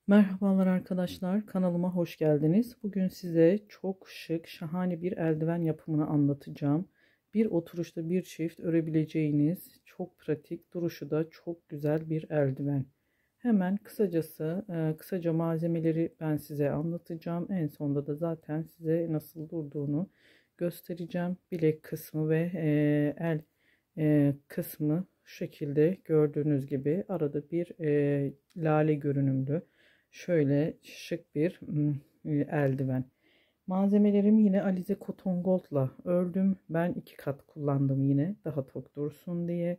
Merhabalar arkadaşlar, kanalıma hoş geldiniz. Bugün size çok şık, şahane bir eldiven yapımını anlatacağım. Bir oturuşta bir çift örebileceğiniz, çok pratik, duruşu da çok güzel bir eldiven. Hemen kısaca malzemeleri ben size anlatacağım. En sonunda da zaten size nasıl durduğunu göstereceğim. Bilek kısmı ve el kısmı şu şekilde gördüğünüz gibi arada bir lale görünümlü. Şöyle şık bir eldiven. Malzemelerimi yine Alize Cotton Gold'la ördüm. Ben 2 kat kullandım yine daha tok dursun diye.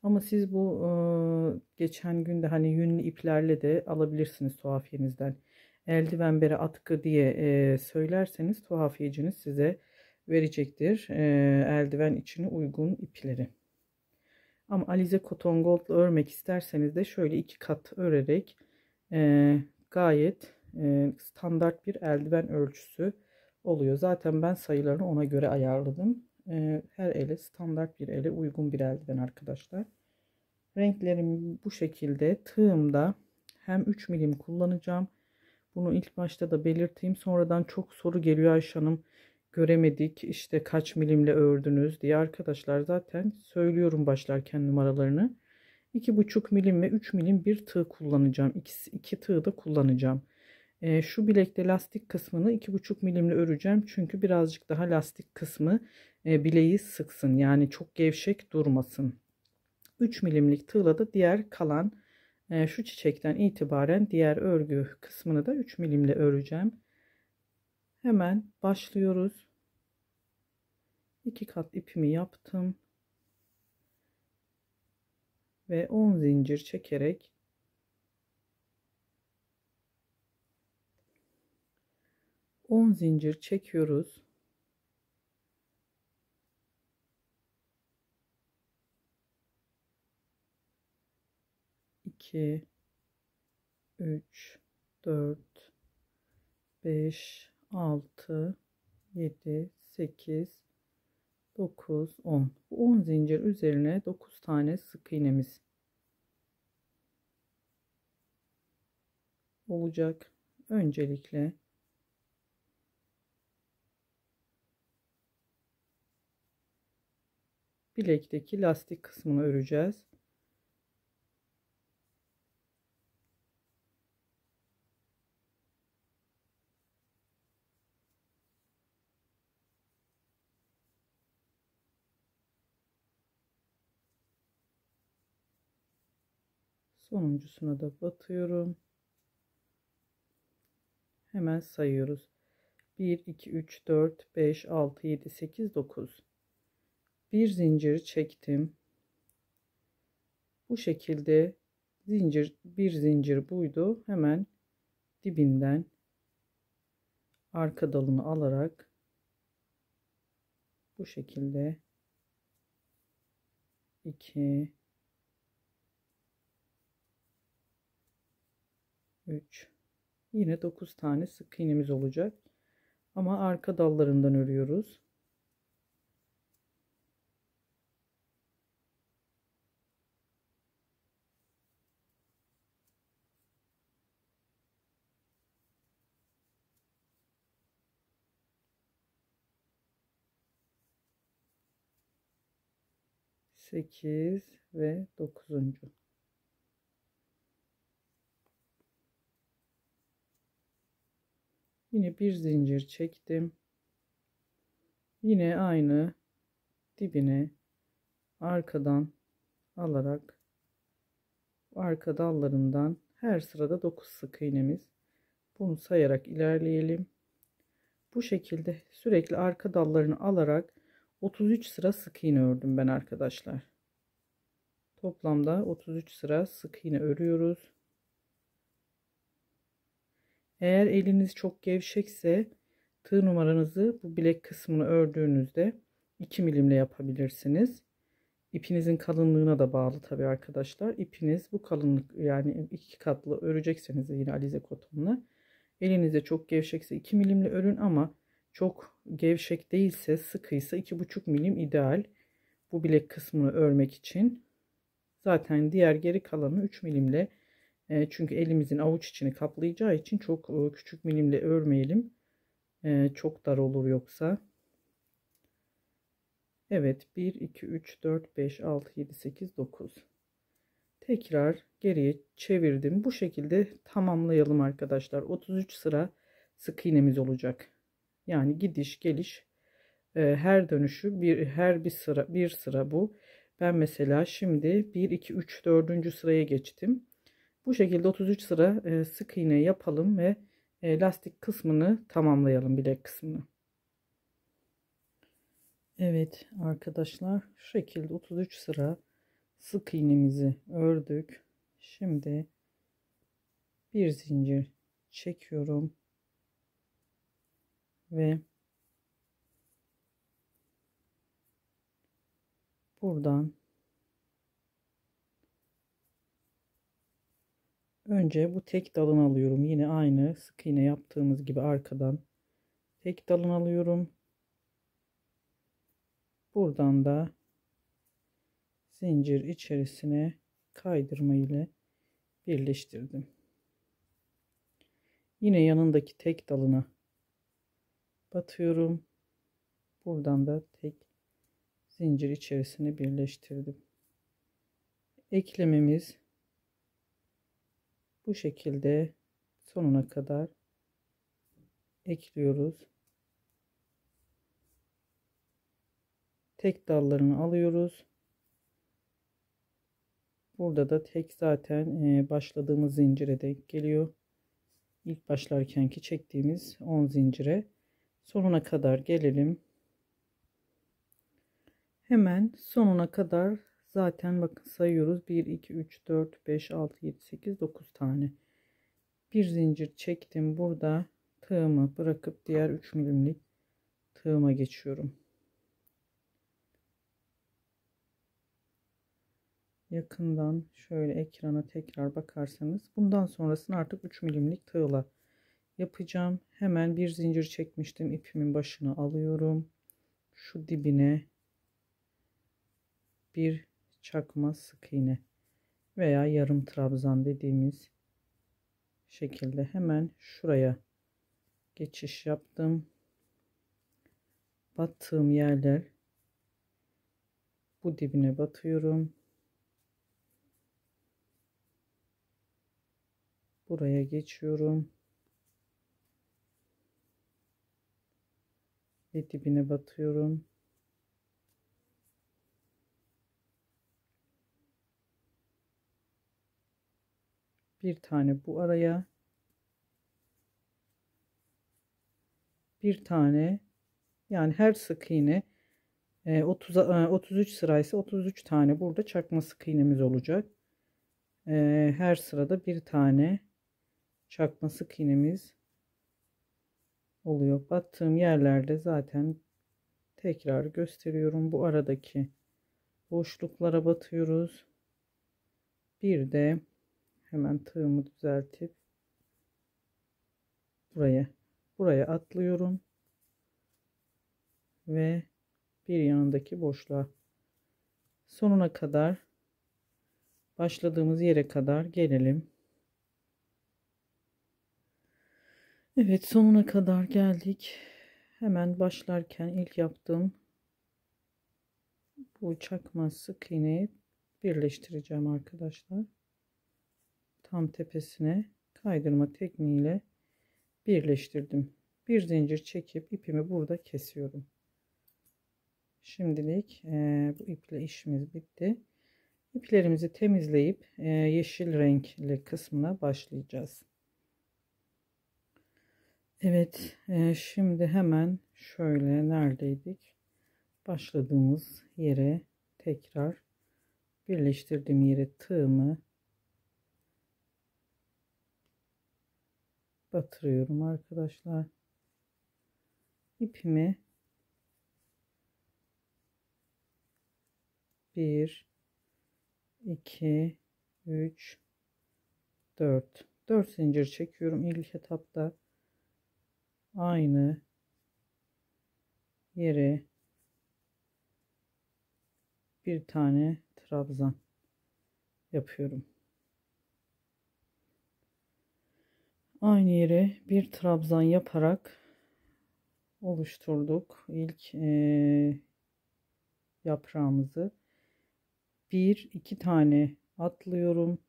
Ama siz bu geçen günde hani yünlü iplerle de alabilirsiniz tuhafiyenizden. Eldiven bere atkı diye söylerseniz tuhafiyeciniz size verecektir eldiven içine uygun ipleri. Ama Alize Cotton Gold'la örmek isterseniz de şöyle 2 kat örerek gayet standart bir eldiven ölçüsü oluyor. Zaten ben sayılarını ona göre ayarladım. Her ele standart bir ele uygun bir eldiven arkadaşlar. Renklerim bu şekilde. Tığımda hem 3 milim kullanacağım. Bunu ilk başta da belirteyim. Sonradan çok soru geliyor Ayşe Hanım. Göremedik işte kaç milimle ördünüz diye. Arkadaşlar zaten söylüyorum başlarken numaralarını. 2,5 milim ve 3 milim bir tığ kullanacağım. İki tığ da kullanacağım. Şu bilekte lastik kısmını 2,5 milimle öreceğim. Çünkü birazcık daha lastik kısmı bileği sıksın. Yani çok gevşek durmasın. 3 milimlik tığla da diğer kalan şu çiçekten itibaren diğer örgü kısmını da 3 milimle öreceğim. Hemen başlıyoruz. 2 kat ipimi yaptım. Ve 10 zincir çekerek 10 zincir çekiyoruz. İki, 3, 4, 5, 6, 7, 8, 9, 10. Bu 10 zincir üzerine 9 tane sık iğnemiz olacak. Öncelikle bilekteki lastik kısmını öreceğiz. Sonuncusuna da batıyorum. Hemen sayıyoruz. 1, 2, 3, 4, 5, 6, 7, 8, 9. Bir zincir çektim. Bu şekilde bir zincir buydu. Hemen dibinden arka dalını alarak bu şekilde 2, 3, yine 9 tane sık iğnemiz olacak. Ama arka dallarından örüyoruz. Sekiz ve 9'uncu. Yine bir zincir çektim. Yine aynı dibine arkadan alarak arka dallarından her sırada 9 sık iğnemiz. Bunu sayarak ilerleyelim. Bu şekilde sürekli arka dallarını alarak 33 sıra sık iğne ördüm ben arkadaşlar. Toplamda 33 sıra sık iğne örüyoruz. Eğer eliniz çok gevşekse tığ numaranızı bu bilek kısmını ördüğünüzde 2 milimle yapabilirsiniz. İpinizin kalınlığına da bağlı tabi arkadaşlar. İpiniz bu kalınlık, yani 2 katlı örecekseniz yine Alize Koton'la. Elinizde çok gevşekse 2 milimle örün, ama çok gevşek değilse, sıkıysa 2,5 milim ideal. Bu bilek kısmını örmek için. Zaten diğer geri kalanı 3 milimle Çünkü elimizin avuç içini kaplayacağı için çok küçük milimle örmeyelim. Çok dar olur yoksa. Evet, 1 2 3 4 5 6 7 8 9. Tekrar geriye çevirdim. Bu şekilde tamamlayalım arkadaşlar. 33 sıra sık iğnemiz olacak. Yani gidiş geliş, her dönüşü her bir sıra bu. Ben mesela şimdi 1 2 3 4. sıraya geçtim. Bu şekilde 33 sıra sık iğne yapalım ve lastik kısmını tamamlayalım, bilek kısmını. Evet arkadaşlar, şu şekilde 33 sıra sık iğnemizi ördük. Şimdi bir zincir çekiyorum ve buradan önce bu tek dalını alıyorum. Yine aynı sık iğne yaptığımız gibi arkadan tek dalını alıyorum. Buradan da zincir içerisine kaydırma ile birleştirdim. Yine yanındaki tek dalına batıyorum. Buradan da tek zincir içerisine birleştirdim. Eklememiz bu şekilde sonuna kadar ekliyoruz. Tek dallarını alıyoruz. Burada da tek zaten başladığımız zincire denk geliyor. İlk başlarkenki çektiğimiz 10 zincire sonuna kadar gelelim. Hemen sonuna kadar zaten bakın sayıyoruz. 1 2 3 4 5 6 7 8 9 tane. Bir zincir çektim. Burada tığımı bırakıp diğer 3 milimlik tığıma geçiyorum. Yakından şöyle ekrana tekrar bakarsanız, bundan sonrasını artık 3 milimlik tığla yapacağım. Hemen bir zincir çekmiştim. İpimin başını alıyorum. Şu dibine bir çakma sık iğne veya yarım trabzan dediğimiz şekilde hemen şuraya geçiş yaptım. Battığım yerler, bu dibine batıyorum. Buraya geçiyorum. Ve dibine batıyorum. Bir tane bu araya, bir tane, yani her sık iğne 33 sıraysa 33 tane burada çakma sık iğnemiz olacak. Her sırada bir tane çakma sık iğnemiz oluyor. Battığım yerlerde zaten tekrar gösteriyorum. Bu aradaki boşluklara batıyoruz. Bir de hemen tığımı düzeltip buraya atlıyorum ve bir yanındaki boşluğa sonuna kadar, başladığımız yere kadar gelelim. Evet, sonuna kadar geldik. Hemen başlarken ilk yaptığım bu çakma sık iğneyi birleştireceğim arkadaşlar. Tam tepesine kaydırma tekniğiyle birleştirdim. Bir zincir çekip ipimi burada kesiyorum. Şimdilik bu iple işimiz bitti. İplerimizi temizleyip yeşil renkli kısmına başlayacağız. Evet, şimdi hemen şöyle neredeydik? Başladığımız yere tekrar birleştirdiğim yere tığımı batırıyorum arkadaşlar. İpimi 1 2 3 4 zincir çekiyorum ilk etapta. Aynı yere bir tane trabzan yapıyorum. Aynı yere bir trabzan yaparak oluşturduk ilk yaprağımızı. Bir iki tane atlıyorum.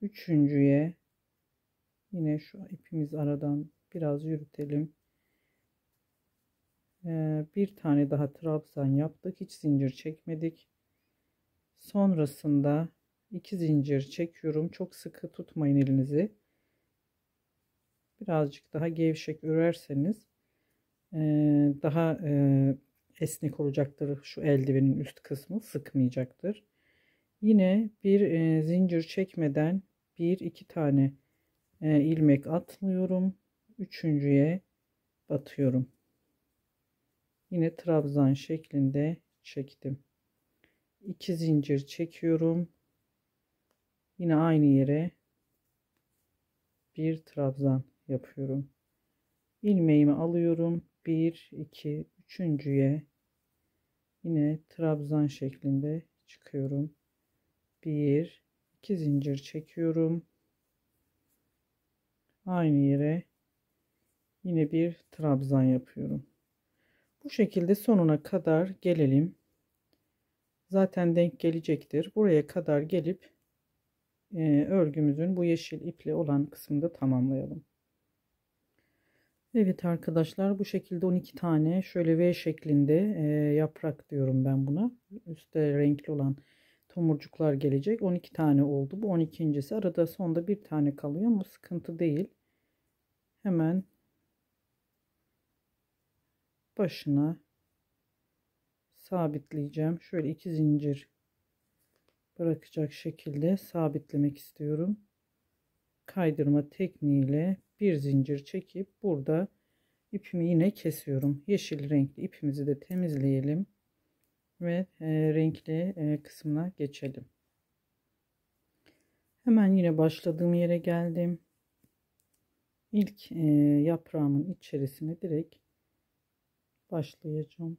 Üçüncüye yine şu ipimiz aradan biraz yürütelim. Bir tane daha trabzan yaptık. Hiç zincir çekmedik. Sonrasında 2 zincir çekiyorum. Çok sıkı tutmayın elinizi. Birazcık daha gevşek örerseniz daha esnek olacaktır. Şu eldivenin üst kısmı sıkmayacaktır. Yine bir zincir çekmeden bir iki tane ilmek atlıyorum. Üçüncüye batıyorum. Yine trabzan şeklinde çektim. 2 zincir çekiyorum. Yine aynı yere bir trabzan yapıyorum. İlmeğimi alıyorum. 1 2 üçüncüye yine trabzan şeklinde çıkıyorum. 1 2 zincir çekiyorum. Aynı yere yine bir trabzan yapıyorum. Bu şekilde sonuna kadar gelelim. Zaten denk gelecektir. Buraya kadar gelip örgümüzün bu yeşil iple olan kısmını da tamamlayalım. Evet arkadaşlar, bu şekilde 12 tane şöyle V şeklinde yaprak diyorum ben buna. Üstte renkli olan tomurcuklar gelecek. 12 tane oldu. Bu 12.'si. Arada sonda bir tane kalıyor ama sıkıntı değil. Hemen başına sabitleyeceğim. Şöyle 2 zincir bırakacak şekilde sabitlemek istiyorum. Kaydırma tekniğiyle bir zincir çekip burada ipimi yine kesiyorum. Yeşil renkli ipimizi de temizleyelim ve renkli kısmına geçelim. Hemen yine başladığım yere geldim. İlk yaprağımın içerisine direkt başlayacağım.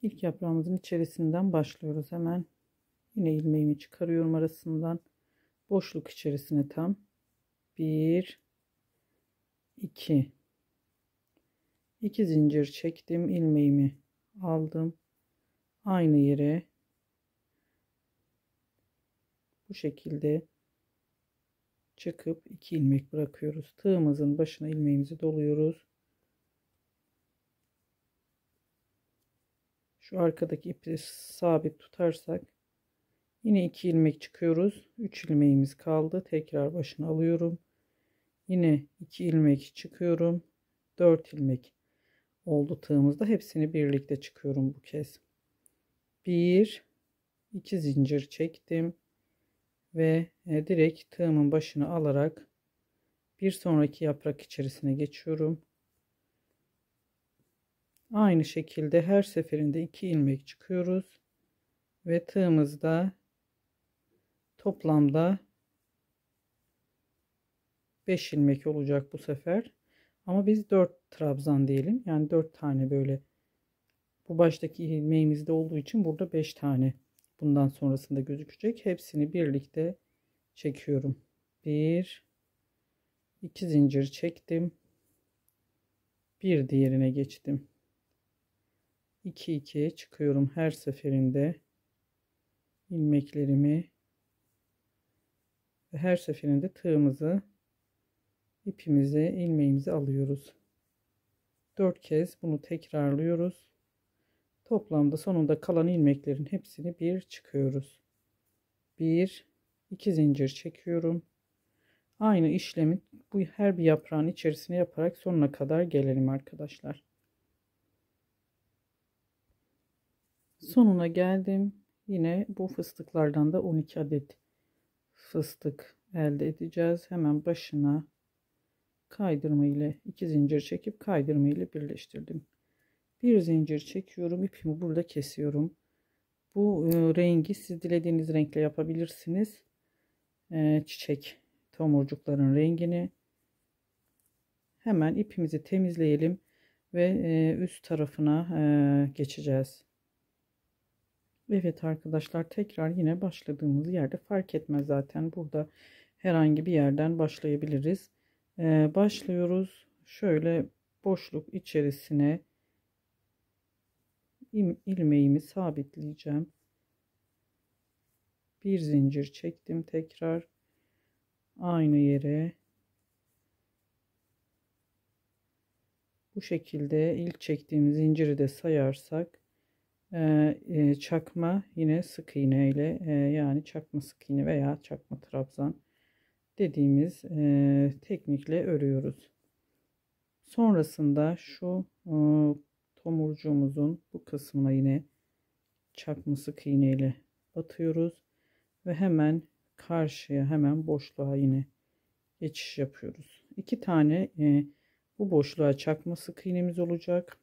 İlk yaprağımızın içerisinden başlıyoruz. Hemen yine ilmeğimi çıkarıyorum arasından. Boşluk içerisine tam 1 2 2 zincir çektim, ilmeğimi aldım. Aynı yere bu şekilde çıkıp 2 ilmek bırakıyoruz. Tığımızın başına ilmeğimizi doluyoruz. Şu arkadaki ipi sabit tutarsak yine 2 ilmek çıkıyoruz. 3 ilmeğimiz kaldı. Tekrar başına alıyorum. Yine 2 ilmek çıkıyorum. 4 ilmek oldu tığımızda. Hepsini birlikte çıkıyorum bu kez. 1 2 zincir çektim ve direkt tığımın başına alarak bir sonraki yaprak içerisine geçiyorum. Aynı şekilde her seferinde 2 ilmek çıkıyoruz ve tığımızda toplamda 5 ilmek olacak bu sefer. Ama biz 4 trabzan diyelim. Yani 4 tane böyle. Bu baştaki ilmeğimizde olduğu için burada 5 tane. Bundan sonrasında gözükecek. Hepsini birlikte çekiyorum. 1 2 zincir çektim. Bir diğerine geçtim. 2 2 çıkıyorum her seferinde. İlmeklerimi ve her seferinde tığımızı, ipimizi, ilmeğimizi alıyoruz. 4 kez bunu tekrarlıyoruz. Toplamda sonunda kalan ilmeklerin hepsini bir çıkıyoruz. 1 2 zincir çekiyorum. Aynı işlemi bu her bir yaprağın içerisine yaparak sonuna kadar gelelim arkadaşlar. Sonuna geldim. Yine bu fıstıklardan da 12 adet fıstık elde edeceğiz. Hemen başına kaydırma ile 2 zincir çekip kaydırma ile birleştirdim. Bir zincir çekiyorum, ipimi burada kesiyorum. Bu rengi siz dilediğiniz renkle yapabilirsiniz. Çiçek tomurcukların rengini. Hemen ipimizi temizleyelim ve üst tarafına geçeceğiz. Evet arkadaşlar, tekrar yine başladığımız yerde, fark etmez zaten, burada herhangi bir yerden başlayabiliriz. Başlıyoruz. Şöyle boşluk içerisine ilmeğimi sabitleyeceğim. Bir zincir çektim, tekrar aynı yere. Bu şekilde ilk çektiğim zinciri de sayarsak çakma yine sık iğne ile yani çakma sık iğne veya çakma trabzan dediğimiz teknikle örüyoruz. Sonrasında şu tomurcuğumuzun bu kısmına yine çakma sık iğne ile batıyoruz ve hemen karşıya, hemen boşluğa yine geçiş yapıyoruz. İki tane bu boşluğa çakma sık iğnemiz olacak.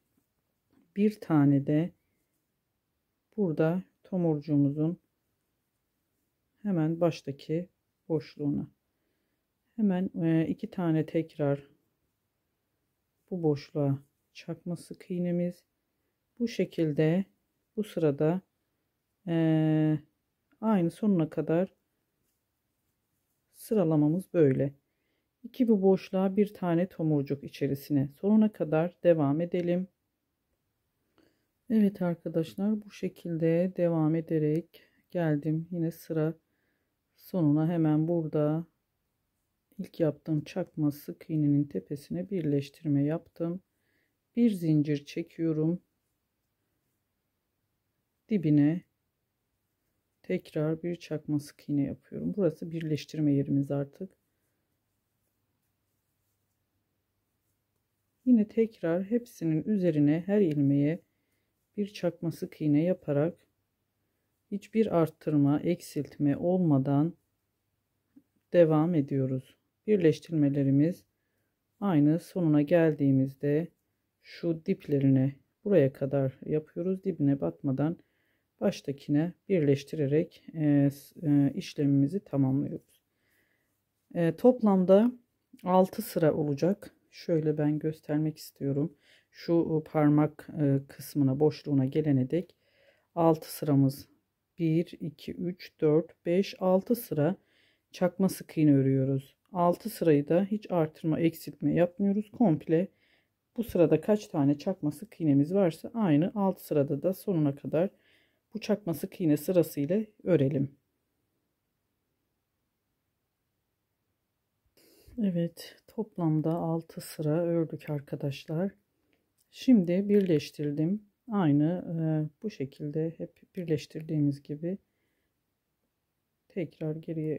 Bir tane de burada tomurcuğumuzun hemen baştaki boşluğuna, hemen iki tane tekrar bu boşluğa çakma sık iğnemiz. Bu şekilde bu sırada aynı sonuna kadar sıralamamız böyle. İki bu boşluğa bir tane tomurcuk içerisine sonuna kadar devam edelim. Evet arkadaşlar, bu şekilde devam ederek geldim. Yine sıra sonuna, hemen burada ilk yaptığım çakma sık iğnenin tepesine birleştirme yaptım. Bir zincir çekiyorum. Dibine tekrar bir çakma sık iğne yapıyorum. Burası birleştirme yerimiz artık. Yine tekrar hepsinin üzerine, her ilmeğe bir çakma sık iğne yaparak hiçbir arttırma, eksiltme olmadan devam ediyoruz. Birleştirmelerimiz aynı, sonuna geldiğimizde şu diplerine buraya kadar yapıyoruz. Dibine batmadan baştakine birleştirerek işlemimizi tamamlıyoruz. Toplamda 6 sıra olacak. Şöyle ben göstermek istiyorum. Şu parmak kısmına, boşluğuna gelene dek 6 sıramız, 1 2 3 4 5 6 sıra çakma sık iğne örüyoruz. 6 sırayı da hiç artırma eksiltme yapmıyoruz. Komple bu sırada kaç tane çakma sık iğnemiz varsa aynı 6 sırada da sonuna kadar bu çakma sık iğne sırası ile örelim. Evet, toplamda 6 sıra ördük arkadaşlar. Şimdi birleştirdim. Aynı bu şekilde hep birleştirdiğimiz gibi tekrar geriye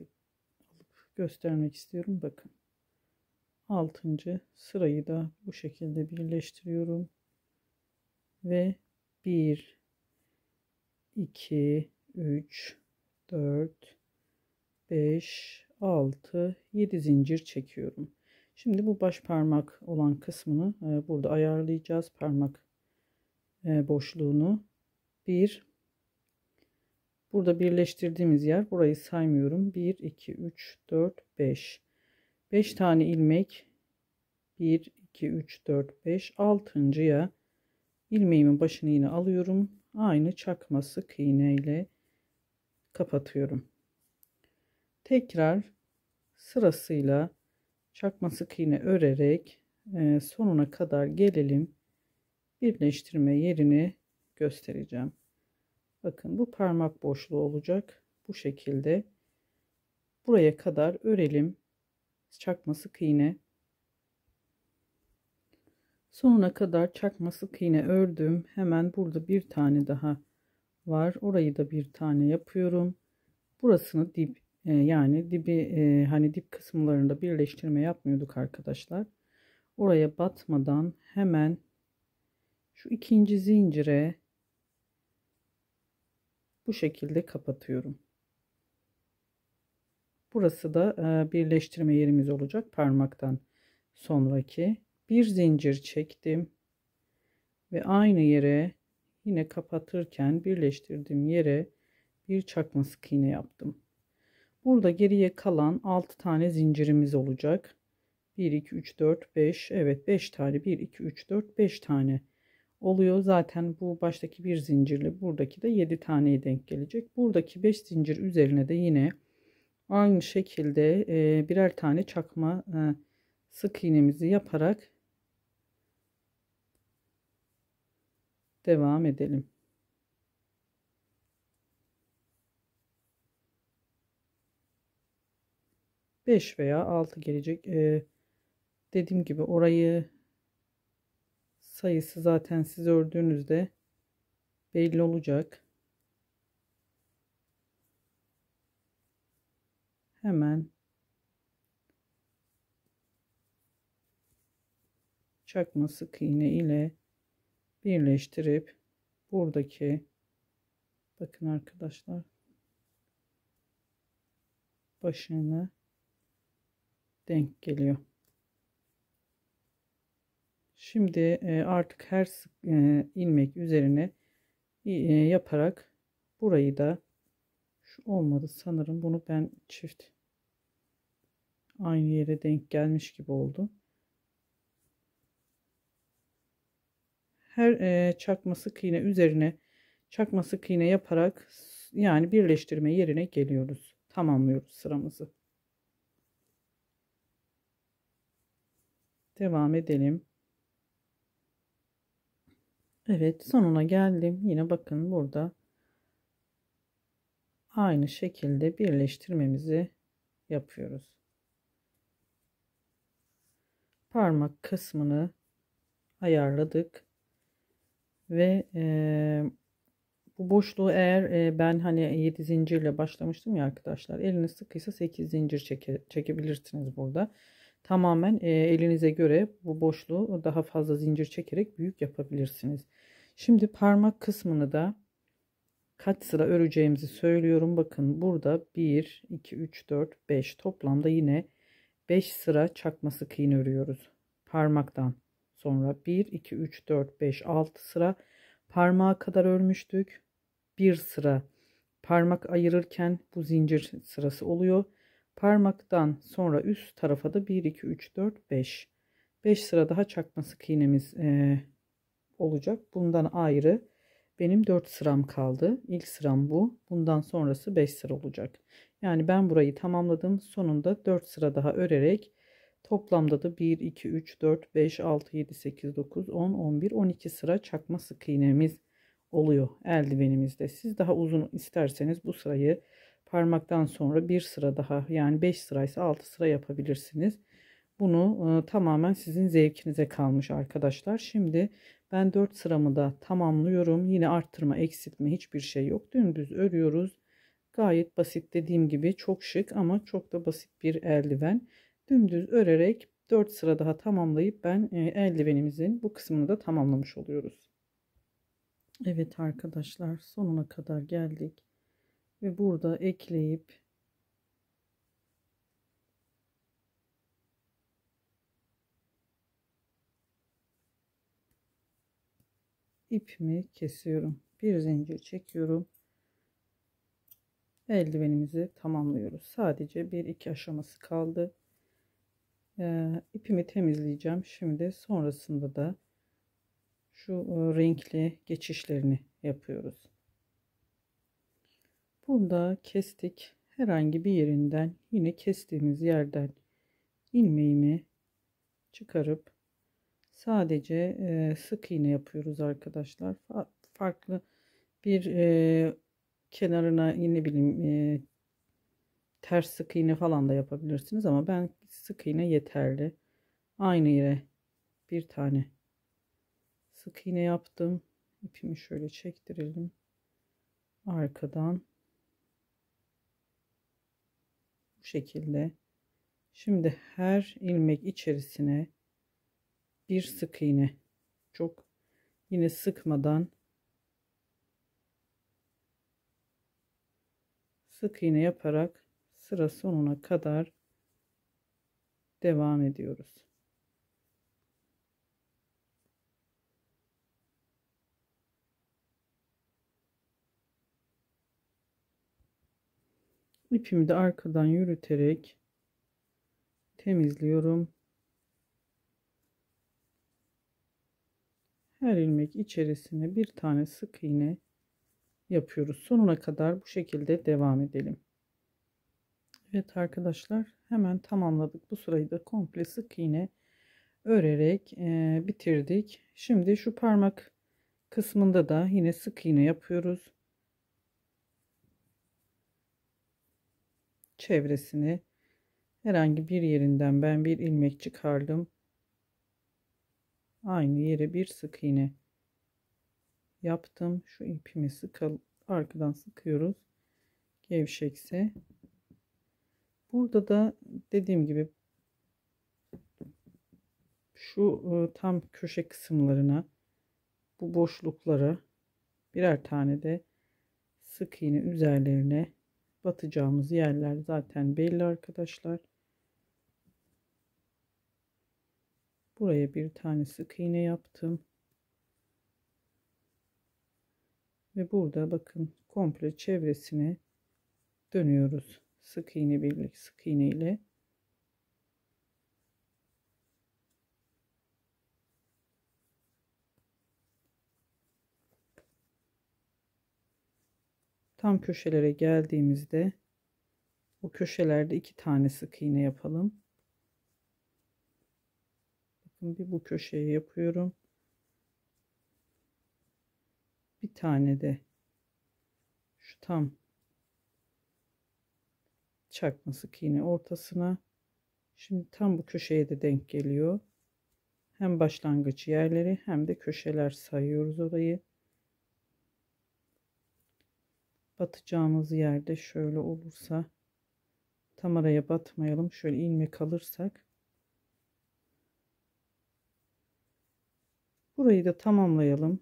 alıp göstermek istiyorum. Bakın. 6. sırayı da bu şekilde birleştiriyorum. Ve 1 2 3 4 5 6 7 zincir çekiyorum. Şimdi bu baş parmak olan kısmını burada ayarlayacağız. Parmak boşluğunu. Burada birleştirdiğimiz yer, burayı saymıyorum. 1 2 3 4 5 tane ilmek, 1 2 3 4 5 altıncıya ilmeğimin başını yine alıyorum. Aynı çakma sık iğne ile kapatıyorum. Tekrar sırasıyla çakma sık iğne örerek sonuna kadar gelelim. Birleştirme yerini göstereceğim. Bakın, bu parmak boşluğu olacak. Bu şekilde buraya kadar örelim. Çakma sık iğne. Sonuna kadar çakma sık iğne ördüm. Hemen burada bir tane daha var. Orayı da bir tane yapıyorum. Burasını dip, yani dibi, hani dip kısımlarında birleştirme yapmıyorduk arkadaşlar. Oraya batmadan hemen şu ikinci zincire bu şekilde kapatıyorum. Burası da birleştirme yerimiz olacak. Parmaktan sonraki bir zincir çektim ve aynı yere yine kapatırken birleştirdiğim yere bir çakma sık iğne yaptım. Burada geriye kalan 6 tane zincirimiz olacak. 1 2 3 4 5, evet 5 tane, 1 2 3 4 5 tane oluyor. Zaten bu baştaki bir zincirli, buradaki de 7 taneye denk gelecek. Buradaki 5 zincir üzerine de yine aynı şekilde birer tane çakma sık iğnemizi yaparak devam edelim. Beş veya 6 gelecek. Dediğim gibi orayı sayısı zaten siz ördüğünüzde belli olacak. Hemen çakma sık iğne ile birleştirip buradaki, bakın arkadaşlar, başını denk geliyor. Şimdi artık her sık ilmek üzerine yaparak burayı da, şu olmadı sanırım, bunu ben çift aynı yere denk gelmiş gibi oldu. Her çakma sık iğne üzerine çakma sık iğne yaparak, yani birleştirme yerine geliyoruz. Tamamlıyoruz sıramızı. Devam edelim. Evet, sonuna geldim. Yine bakın burada aynı şekilde birleştirmemizi yapıyoruz. Parmak kısmını ayarladık ve bu boşluğu, eğer ben hani 7 zincirle başlamıştım ya arkadaşlar, eliniz sıkıysa 8 zincir çekebilirsiniz burada. Tamamen elinize göre bu boşluğu daha fazla zincir çekerek büyük yapabilirsiniz. Şimdi parmak kısmını da kaç sıra öreceğimizi söylüyorum. Bakın burada 1 2 3 4 5, toplamda yine 5 sıra çakma sık iğne örüyoruz. Parmaktan sonra 1 2 3 4 5 6 sıra parmağa kadar örmüştük. Bir sıra parmak ayırırken bu zincir sırası oluyor. Parmaktan sonra üst tarafa da 1 2 3 4 5 sıra daha çakma sık iğnemiz olacak. Bundan ayrı benim 4 sıram kaldı. İlk sıram bu. Bundan sonrası 5 sıra olacak. Yani ben burayı tamamladım. Sonunda 4 sıra daha örerek toplamda da 1 2 3 4 5 6 7 8 9 10 11 12 sıra çakma sık iğnemiz oluyor eldivenimizde. Siz daha uzun isterseniz bu sırayı parmaktan sonra bir sıra daha, yani 5 sıraysa 6 sıra yapabilirsiniz. Bunu tamamen sizin zevkinize kalmış arkadaşlar. Şimdi ben 4 sıramı da tamamlıyorum. Yine arttırma eksiltme hiçbir şey yok. Dümdüz örüyoruz. Gayet basit, dediğim gibi çok şık ama çok da basit bir eldiven. Dümdüz örerek 4 sıra daha tamamlayıp ben eldivenimizin bu kısmını da tamamlamış oluyoruz. Evet arkadaşlar, sonuna kadar geldik ve burada ekleyip ipimi kesiyorum. Bir zincir çekiyorum. Eldivenimizi tamamlıyoruz. Sadece bir iki aşaması kaldı. İpimi temizleyeceğim. Şimdi sonrasında da şu renkli geçişlerini yapıyoruz. Burada kestik. Herhangi bir yerinden, yine kestiğimiz yerden ilmeğimi çıkarıp sadece sık iğne yapıyoruz arkadaşlar. Farklı bir kenarına, ne bileyim, ters sık iğne falan da yapabilirsiniz ama ben sık iğne yeterli. Aynı yere bir tane sık iğne yaptım. İpimi şöyle çektirelim arkadan, bu şekilde. Şimdi her ilmek içerisine bir sık iğne, çok yine sıkmadan sık iğne yaparak sıra sonuna kadar devam ediyoruz. İpimi de arkadan yürüterek temizliyorum. Her ilmek içerisine bir tane sık iğne yapıyoruz. Sonuna kadar bu şekilde devam edelim. Evet arkadaşlar, hemen tamamladık. Bu sırayı da komple sık iğne örerek bitirdik. Şimdi şu parmak kısmında da yine sık iğne yapıyoruz. Çevresini herhangi bir yerinden ben bir ilmek çıkardım. Aynı yere bir sık iğne yaptım. Şu ipimi arkadan sıkıyoruz. Gevşekse. Burada da dediğim gibi şu tam köşe kısımlarına, bu boşluklara birer tane de sık iğne üzerlerine batacağımız yerler zaten belli arkadaşlar. Buraya bir tane sık iğne yaptım. Ve burada bakın komple çevresine dönüyoruz. Sık iğne birlik sık iğne ile. Tam köşelere geldiğimizde o köşelerde 2 tane sık iğne yapalım. Bakın bir bu köşeye yapıyorum. Bir tane de şu tam çakma sık iğne ortasına. Şimdi tam bu köşeye de denk geliyor. Hem başlangıç yerleri hem de köşeler sayıyoruz orayı. Batacağımız yerde şöyle olursa, tam araya batmayalım. Şöyle ilmek alırsak burayı da tamamlayalım.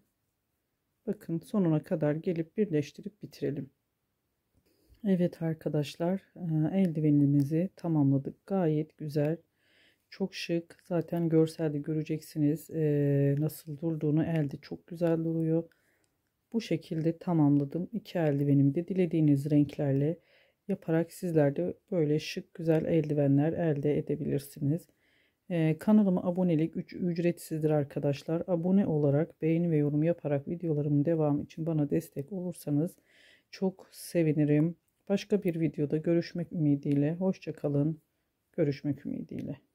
Bakın sonuna kadar gelip birleştirip bitirelim. Evet arkadaşlar, eldivenimizi tamamladık. Gayet güzel, çok şık. Zaten görselde göreceksiniz nasıl durduğunu. Elde çok güzel duruyor. Bu şekilde tamamladım. İki eldivenimi de dilediğiniz renklerle yaparak sizler de böyle şık güzel eldivenler elde edebilirsiniz. Kanalıma abonelik ücretsizdir arkadaşlar. Abone olarak, beğeni ve yorum yaparak videolarımın devamı için bana destek olursanız çok sevinirim. Başka bir videoda görüşmek ümidiyle. Hoşça kalın. Görüşmek ümidiyle.